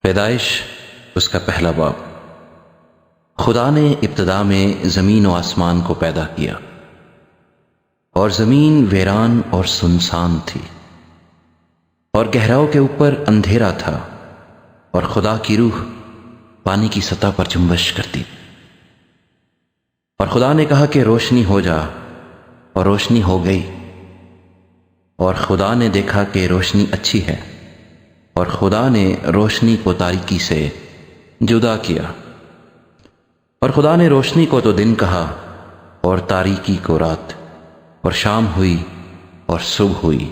پیدائش اس کا پہلا باب۔ خدا نے ابتدا میں زمین و آسمان کو پیدا کیا، اور زمین ویران اور سنسان تھی، اور گہراؤں کے اوپر اندھیرا تھا، اور خدا کی روح پانی کی سطح پر جنبش کرتی۔ اور خدا نے کہا کہ روشنی ہو جا، اور روشنی ہو گئی۔ اور خدا نے دیکھا کہ روشنی اچھی ہے، اور خدا نے روشنی کو تاریکی سے جدا کیا۔ اور خدا نے روشنی کو تو دن کہا، اور تاریکی کو رات، اور شام ہوئی اور صبح ہوئی،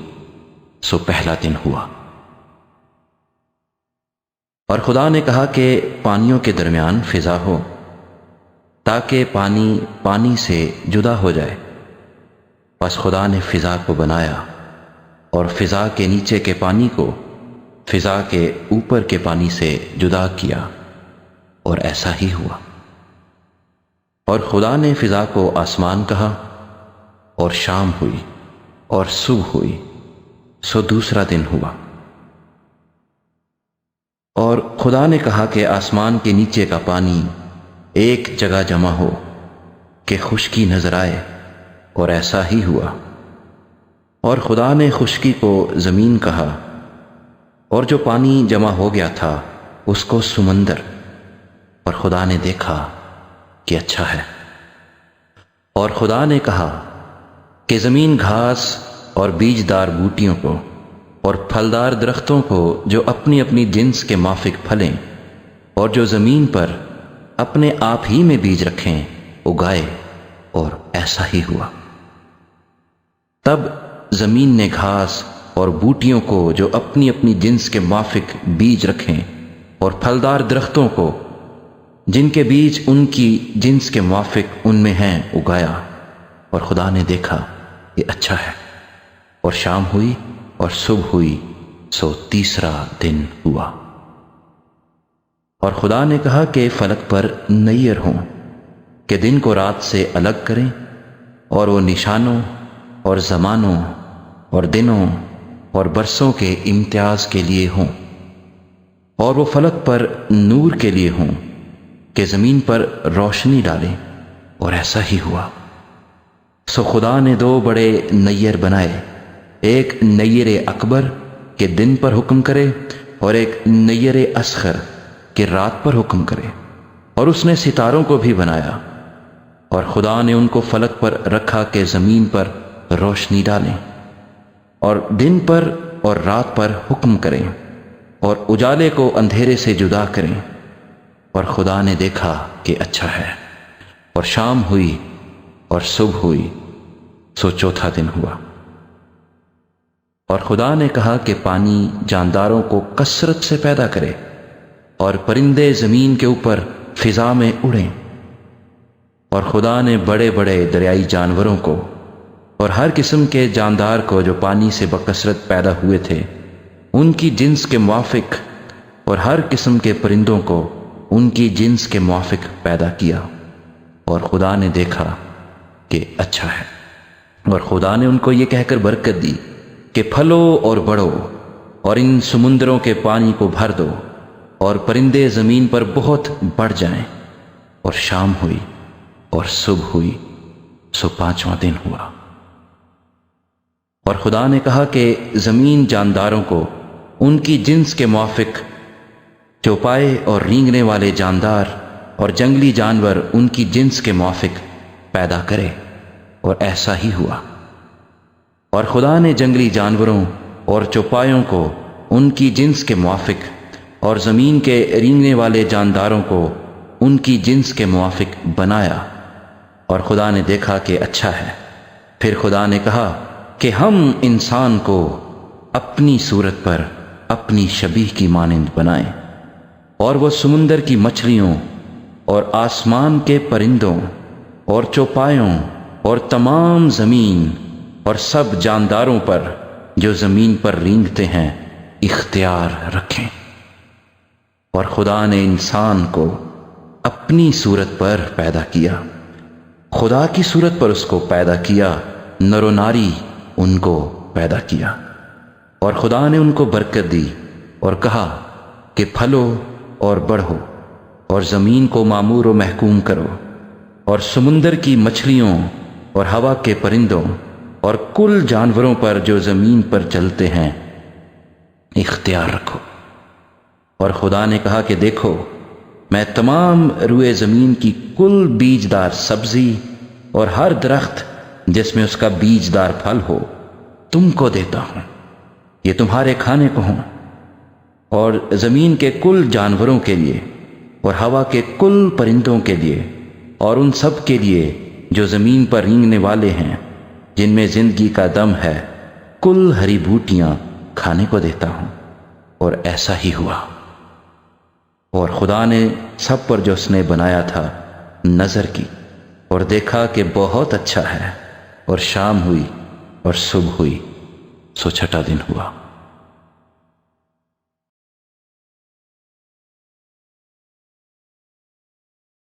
سو پہلا دن ہوا۔ اور خدا نے کہا کہ پانیوں کے درمیان فضا ہو، تاکہ پانی پانی سے جدا ہو جائے۔ پس خدا نے فضا کو بنایا، اور فضا کے نیچے کے پانی کو فضا کے اوپر کے پانی سے جدا کیا، اور ایسا ہی ہوا۔ اور خدا نے فضا کو آسمان کہا، اور شام ہوئی اور صبح ہوئی، سو دوسرا دن ہوا۔ اور خدا نے کہا کہ آسمان کے نیچے کا پانی ایک جگہ جمع ہو کہ خشکی نظر آئے، اور ایسا ہی ہوا۔ اور خدا نے خشکی کو زمین کہا، اور جو پانی جمع ہو گیا تھا اس کو سمندر۔ اور خدا نے دیکھا کہ اچھا ہے۔ اور خدا نے کہا کہ زمین گھاس اور بیجدار بوٹیوں کو اور پھلدار درختوں کو جو اپنی اپنی جنس کے مافک پھلیں اور جو زمین پر اپنے آپ ہی میں بیج رکھیں اگائے، اور ایسا ہی ہوا۔ تب زمین نے گھاس اور بوٹیوں کو جو اپنی اپنی جنس کے موافق بیج رکھیں اور پھلدار درختوں کو جن کے بیج ان کی جنس کے موافق ان میں ہیں اگایا، اور خدا نے دیکھا یہ اچھا ہے۔ اور شام ہوئی اور صبح ہوئی، سو تیسرا دن ہوا۔ اور خدا نے کہا کہ فلک پر نیر ہوں کہ دن کو رات سے الگ کریں، اور وہ نشانوں اور زمانوں اور دنوں اور برسوں کے امتیاز کے لیے ہوں، اور وہ فلک پر نور کے لیے ہوں کہ زمین پر روشنی ڈالیں، اور ایسا ہی ہوا۔ سو خدا نے دو بڑے نیر بنائے، ایک نیر اکبر کہ دن پر حکم کرے، اور ایک نیر اصغر کہ رات پر حکم کرے۔ اور اس نے ستاروں کو بھی بنایا، اور خدا نے ان کو فلک پر رکھا کہ زمین پر روشنی ڈالیں، اور دن پر اور رات پر حکم کریں، اور اجالے کو اندھیرے سے جدا کریں۔ اور خدا نے دیکھا کہ اچھا ہے۔ اور شام ہوئی اور صبح ہوئی، سو چوتھا دن ہوا۔ اور خدا نے کہا کہ پانی جانداروں کو کثرت سے پیدا کرے، اور پرندے زمین کے اوپر فضا میں اڑیں۔ اور خدا نے بڑے بڑے دریائی جانوروں کو اور ہر قسم کے جاندار کو جو پانی سے بکثرت پیدا ہوئے تھے ان کی جنس کے موافق، اور ہر قسم کے پرندوں کو ان کی جنس کے موافق پیدا کیا۔ اور خدا نے دیکھا کہ اچھا ہے۔ اور خدا نے ان کو یہ کہہ کر برکت دی کہ پھلو اور بڑھو، اور ان سمندروں کے پانی کو بھر دو، اور پرندے زمین پر بہت بڑھ جائیں۔ اور شام ہوئی اور صبح ہوئی، سو پانچواں دن ہوا۔ اور خدا نے کہا کہ زمین جانداروں کو ان کی جنس کے موافق چوپائے اور رینگنے والے جاندار، اور جنگلی جانور ان کی جنس کے موافق پیدا کرے، اور ایسا ہی ہوا۔ اور خدا نے جنگلی جانوروں اور چوپایوں کو ان کی جنس کے موافق، اور زمین کے رینگنے والے جانداروں کو ان کی جنس کے موافق بنایا، اور خدا نے دیکھا کہ اچھا ہے۔ پھر خدا نے کہا کہ ہم انسان کو اپنی صورت پر اپنی شبیہ کی مانند بنائیں، اور وہ سمندر کی مچھلیوں اور آسمان کے پرندوں اور چوپایوں اور تمام زمین اور سب جانداروں پر جو زمین پر رینگتے ہیں اختیار رکھیں۔ اور خدا نے انسان کو اپنی صورت پر پیدا کیا، خدا کی صورت پر اس کو پیدا کیا، نر و ناری ان کو پیدا کیا۔ اور خدا نے ان کو برکت دی اور کہا کہ پھلو اور بڑھو اور زمین کو معمور و محکوم کرو اور سمندر کی مچھلیوں اور ہوا کے پرندوں اور کل جانوروں پر جو زمین پر چلتے ہیں اختیار رکھو۔ اور خدا نے کہا کہ دیکھو، میں تمام روئے زمین کی کل بیجدار سبزی اور ہر درخت جس میں اس کا بیجدار پھل ہو تم کو دیتا ہوں، یہ تمہارے کھانے کو ہوں، اور زمین کے کل جانوروں کے لیے اور ہوا کے کل پرندوں کے لیے اور ان سب کے لیے جو زمین پر رینگنے والے ہیں جن میں زندگی کا دم ہے، کل ہری بوٹیاں کھانے کو دیتا ہوں۔ اور ایسا ہی ہوا۔ اور خدا نے سب پر جو اس نے بنایا تھا نظر کی اور دیکھا کہ بہت اچھا ہے، اور شام ہوئی اور صبح ہوئی، سو چھٹا دن ہوا۔